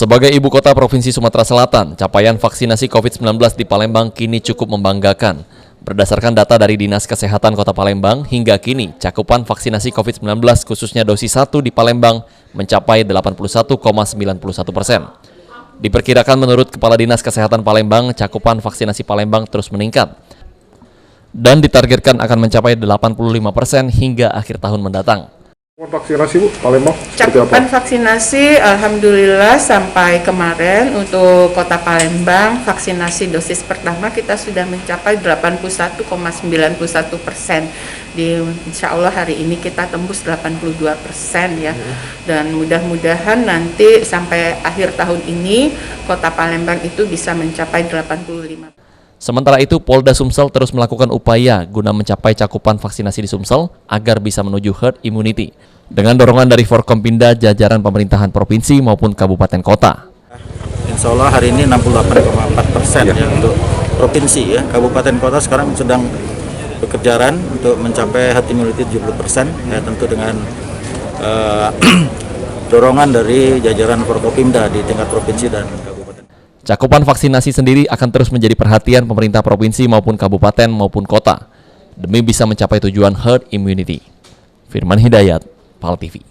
Sebagai ibu kota Provinsi Sumatera Selatan, capaian vaksinasi COVID-19 di Palembang kini cukup membanggakan. Berdasarkan data dari Dinas Kesehatan Kota Palembang, hingga kini cakupan vaksinasi COVID-19 khususnya dosis 1 di Palembang mencapai 81,91%. Diperkirakan menurut Kepala Dinas Kesehatan Palembang, cakupan vaksinasi Palembang terus meningkat dan ditargetkan akan mencapai 85% hingga akhir tahun mendatang. Vaksinasi Bu, Palembang cakupan vaksinasi alhamdulillah sampai kemarin untuk Kota Palembang vaksinasi dosis pertama kita sudah mencapai 81,91%. Insya Allah hari ini kita tembus 82% ya. Dan mudah-mudahan nanti sampai akhir tahun ini Kota Palembang itu bisa mencapai 85%. Sementara itu, Polda Sumsel terus melakukan upaya guna mencapai cakupan vaksinasi di Sumsel agar bisa menuju herd immunity. Dengan dorongan dari Forkompinda, jajaran pemerintahan provinsi maupun kabupaten kota. Insya Allah hari ini 68,4% ya untuk provinsi ya. Kabupaten kota sekarang sedang bekerjaan untuk mencapai herd immunity 70% ya, tentu dengan dorongan dari jajaran Forkompinda di tingkat provinsi dan kabupaten. Cakupan vaksinasi sendiri akan terus menjadi perhatian pemerintah provinsi maupun kabupaten maupun kota demi bisa mencapai tujuan herd immunity. Firman Hidayat, PAL TV.